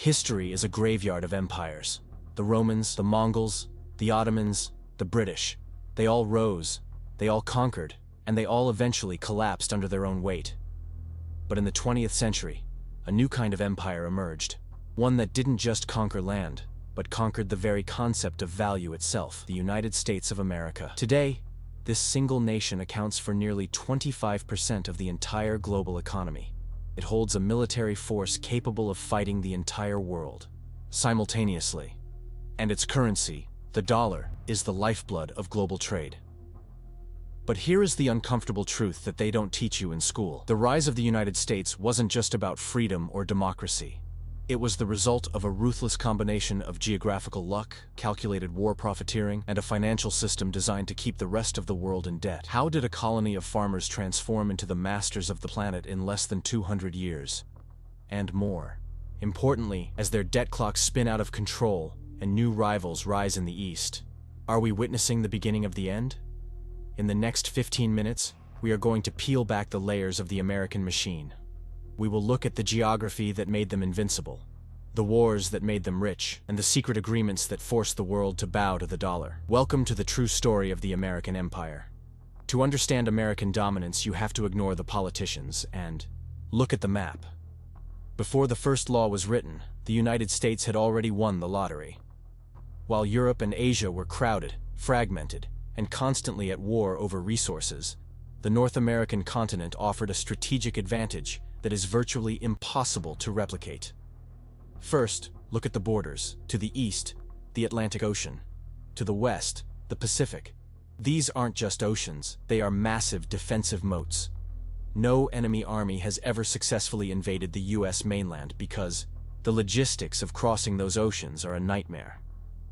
History is a graveyard of empires. The Romans, the Mongols, the Ottomans, the British. They all rose, they all conquered, and they all eventually collapsed under their own weight. But in the 20th century, a new kind of empire emerged. One that didn't just conquer land, but conquered the very concept of value itself, the United States of America. Today, this single nation accounts for nearly 25% of the entire global economy. It holds a military force capable of fighting the entire world, simultaneously. And its currency, the dollar, is the lifeblood of global trade. But here is the uncomfortable truth that they don't teach you in school. The rise of the United States wasn't just about freedom or democracy. It was the result of a ruthless combination of geographical luck, calculated war profiteering, and a financial system designed to keep the rest of the world in debt. How did a colony of farmers transform into the masters of the planet in less than 200 years? And more. Importantly, as their debt clocks spin out of control and new rivals rise in the East, are we witnessing the beginning of the end? In the next 15 minutes, we are going to peel back the layers of the American machine. We will look at the geography that made them invincible, the wars that made them rich, and the secret agreements that forced the world to bow to the dollar. Welcome to the true story of the American empire. To understand American dominance, you have to ignore the politicians and look at the map. Before the first law was written, the United States had already won the lottery. While Europe and Asia were crowded, fragmented, and constantly at war over resources, the North American continent offered a strategic advantage that is virtually impossible to replicate. First, look at the borders. To the east, the Atlantic Ocean. To the west, the Pacific. These aren't just oceans, they are massive defensive moats. No enemy army has ever successfully invaded the US mainland because the logistics of crossing those oceans are a nightmare.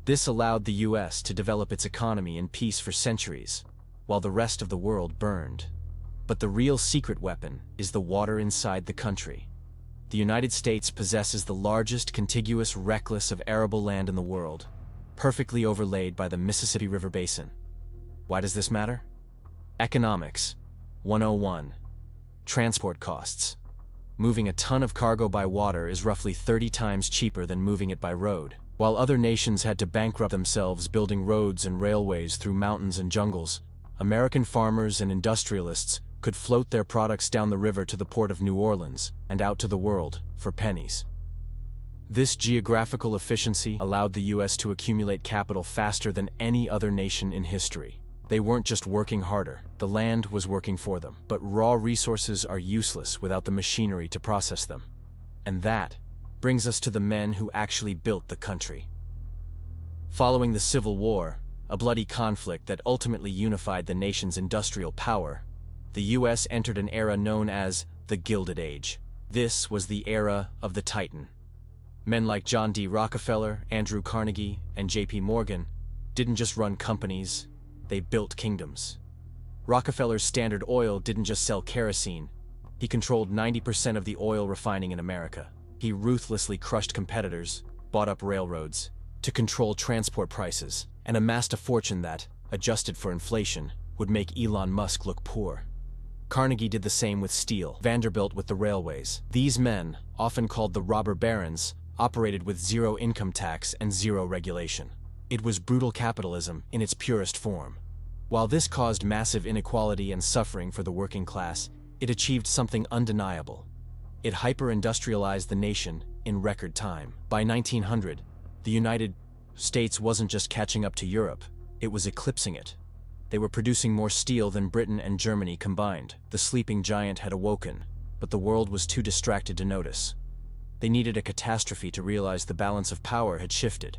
This allowed the US to develop its economy in peace for centuries, while the rest of the world burned. But the real secret weapon is the water inside the country. The United States possesses the largest contiguous reckless of arable land in the world, perfectly overlaid by the Mississippi River Basin. Why does this matter? Economics 101. Transport costs. Moving a ton of cargo by water is roughly 30 times cheaper than moving it by road. While other nations had to bankrupt themselves building roads and railways through mountains and jungles, American farmers and industrialists could float their products down the river to the port of New Orleans and out to the world for pennies. This geographical efficiency allowed the US to accumulate capital faster than any other nation in history. They weren't just working harder, the land was working for them. But raw resources are useless without the machinery to process them. And that brings us to the men who actually built the country. Following the Civil War, a bloody conflict that ultimately unified the nation's industrial power, the US entered an era known as the Gilded Age. This was the era of the Titan. Men like John D. Rockefeller, Andrew Carnegie, and J.P. Morgan didn't just run companies, they built kingdoms. Rockefeller's Standard Oil didn't just sell kerosene, he controlled 90% of the oil refining in America. He ruthlessly crushed competitors, bought up railroads, to control transport prices, and amassed a fortune that, adjusted for inflation, would make Elon Musk look poor. Carnegie did the same with steel, Vanderbilt with the railways. These men, often called the robber barons, operated with zero income tax and zero regulation. It was brutal capitalism in its purest form. While this caused massive inequality and suffering for the working class, it achieved something undeniable. It hyper-industrialized the nation in record time. By 1900, the United States wasn't just catching up to Europe, it was eclipsing it. They were producing more steel than Britain and Germany combined. The sleeping giant had awoken, but the world was too distracted to notice. They needed a catastrophe to realize the balance of power had shifted.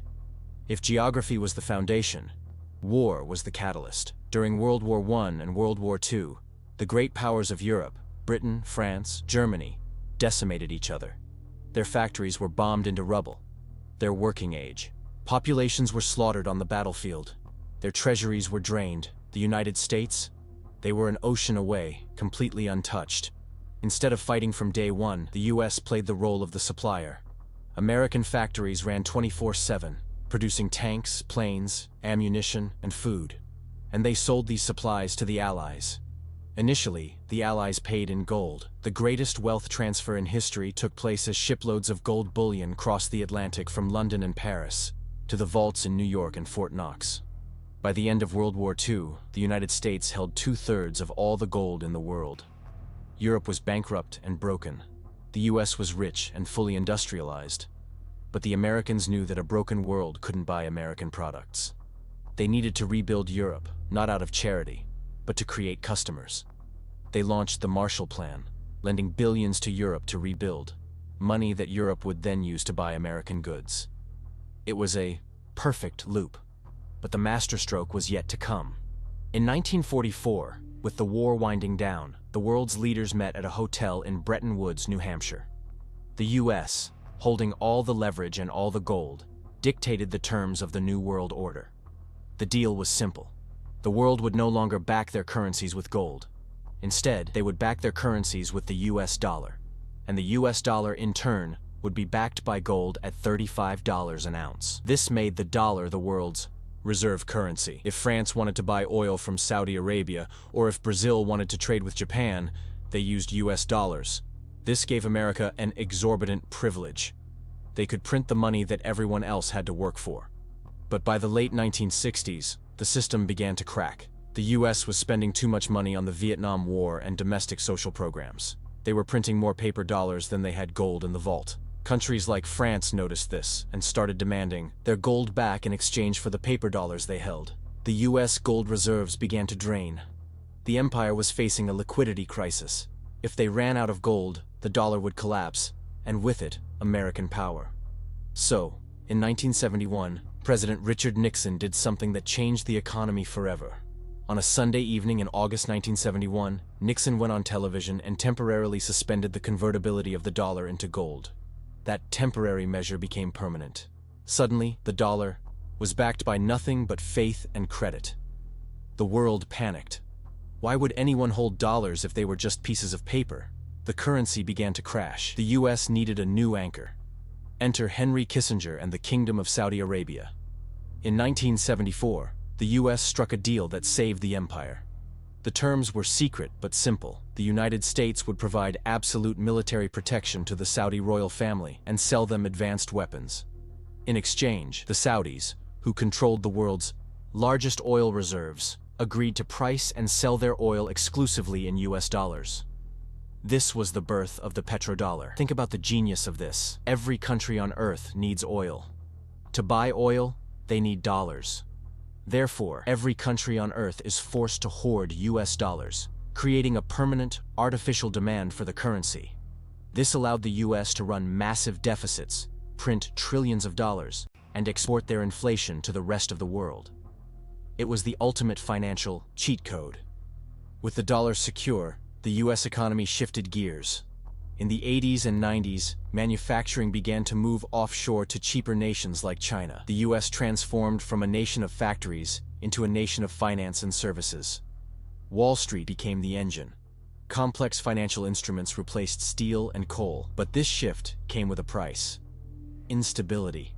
If geography was the foundation, war was the catalyst. During World War I and World War II, the great powers of Europe, Britain, France, Germany, decimated each other. Their factories were bombed into rubble. Their working age. Populations were slaughtered on the battlefield. Their treasuries were drained. The United States? They were an ocean away, completely untouched. Instead of fighting from day one, the US played the role of the supplier. American factories ran 24/7, producing tanks, planes, ammunition, and food. And they sold these supplies to the Allies. Initially, the Allies paid in gold. The greatest wealth transfer in history took place as shiploads of gold bullion crossed the Atlantic from London and Paris to the vaults in New York and Fort Knox. By the end of World War II, the United States held 2/3 of all the gold in the world. Europe was bankrupt and broken. The US was rich and fully industrialized. But the Americans knew that a broken world couldn't buy American products. They needed to rebuild Europe, not out of charity, but to create customers. They launched the Marshall Plan, lending billions to Europe to rebuild, money that Europe would then use to buy American goods. It was a perfect loop, but the masterstroke was yet to come. In 1944, with the war winding down, the world's leaders met at a hotel in Bretton Woods, New Hampshire. The US, holding all the leverage and all the gold, dictated the terms of the New World Order. The deal was simple. The world would no longer back their currencies with gold. Instead, they would back their currencies with the US dollar, and the US dollar, in turn, would be backed by gold at $35 an ounce. This made the dollar the world's reserve currency. If France wanted to buy oil from Saudi Arabia, or if Brazil wanted to trade with Japan, they used US dollars. This gave America an exorbitant privilege. They could print the money that everyone else had to work for. But by the late 1960s, the system began to crack. The US was spending too much money on the Vietnam War and domestic social programs. They were printing more paper dollars than they had gold in the vault. Countries like France noticed this and started demanding their gold back in exchange for the paper dollars they held. The US gold reserves began to drain. The empire was facing a liquidity crisis. If they ran out of gold, the dollar would collapse, and with it, American power. So, in 1971, President Richard Nixon did something that changed the economy forever. On a Sunday evening in August 1971, Nixon went on television and temporarily suspended the convertibility of the dollar into gold. That temporary measure became permanent. Suddenly, the dollar was backed by nothing but faith and credit. The world panicked. Why would anyone hold dollars if they were just pieces of paper? The currency began to crash. The US needed a new anchor. Enter Henry Kissinger and the Kingdom of Saudi Arabia. In 1974, the US struck a deal that saved the empire. The terms were secret but simple. The United States would provide absolute military protection to the Saudi royal family and sell them advanced weapons. In exchange, the Saudis, who controlled the world's largest oil reserves, agreed to price and sell their oil exclusively in US dollars. This was the birth of the petrodollar. Think about the genius of this. Every country on Earth needs oil. To buy oil, they need dollars. Therefore, every country on Earth is forced to hoard US dollars, creating a permanent, artificial demand for the currency. This allowed the US to run massive deficits, print trillions of dollars, and export their inflation to the rest of the world. It was the ultimate financial cheat code. With the dollar secure, the US economy shifted gears. In the 80s and 90s, manufacturing began to move offshore to cheaper nations like China. The US transformed from a nation of factories into a nation of finance and services. Wall Street became the engine. Complex financial instruments replaced steel and coal, but this shift came with a price: instability.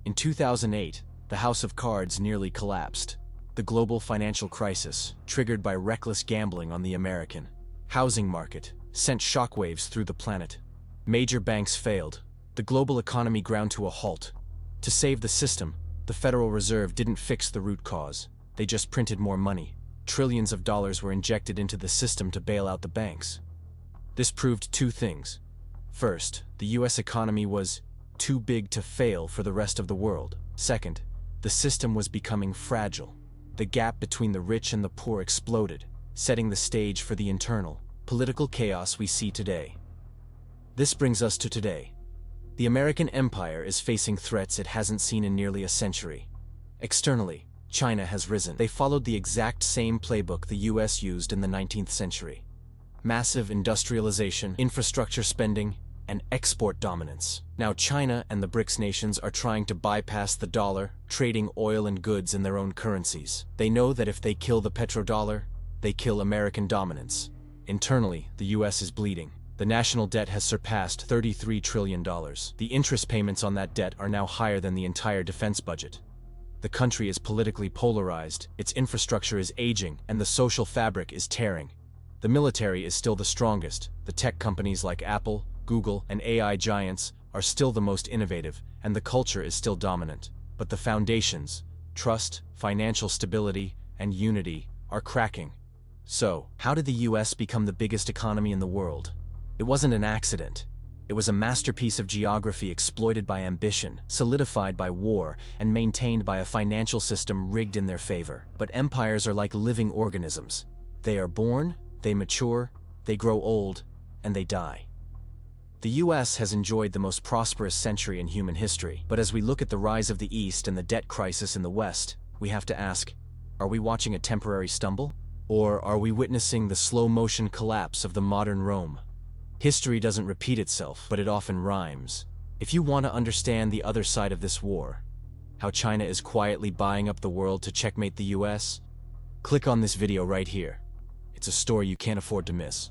In 2008, the house of cards nearly collapsed. The global financial crisis, triggered by reckless gambling on the American housing market, sent shockwaves through the planet. Major banks failed. The global economy ground to a halt. To save the system, the Federal Reserve didn't fix the root cause. They just printed more money. Trillions of dollars were injected into the system to bail out the banks. This proved two things. First, the US economy was too big to fail for the rest of the world. Second, the system was becoming fragile. The gap between the rich and the poor exploded, setting the stage for the internal, political chaos we see today. This brings us to today. The American empire is facing threats it hasn't seen in nearly a century. Externally, China has risen. They followed the exact same playbook the US used in the 19th century. Massive industrialization, infrastructure spending, and export dominance. Now China and the BRICS nations are trying to bypass the dollar, trading oil and goods in their own currencies. They know that if they kill the petrodollar, they kill American dominance. Internally, the US is bleeding. The national debt has surpassed $33 trillion. The interest payments on that debt are now higher than the entire defense budget. The country is politically polarized, its infrastructure is aging, and the social fabric is tearing. The military is still the strongest. The tech companies like Apple, Google, and AI giants are still the most innovative, and the culture is still dominant. But the foundations, trust, financial stability, and unity, are cracking. So, how did the US become the biggest economy in the world? It wasn't an accident. It was a masterpiece of geography exploited by ambition, solidified by war, and maintained by a financial system rigged in their favor. But empires are like living organisms. They are born, they mature, they grow old, and they die. The US has enjoyed the most prosperous century in human history, but as we look at the rise of the East and the debt crisis in the West, we have to ask, are we watching a temporary stumble? Or are we witnessing the slow-motion collapse of the modern Rome? History doesn't repeat itself, but it often rhymes. If you want to understand the other side of this war, how China is quietly buying up the world to checkmate the US, click on this video right here. It's a story you can't afford to miss.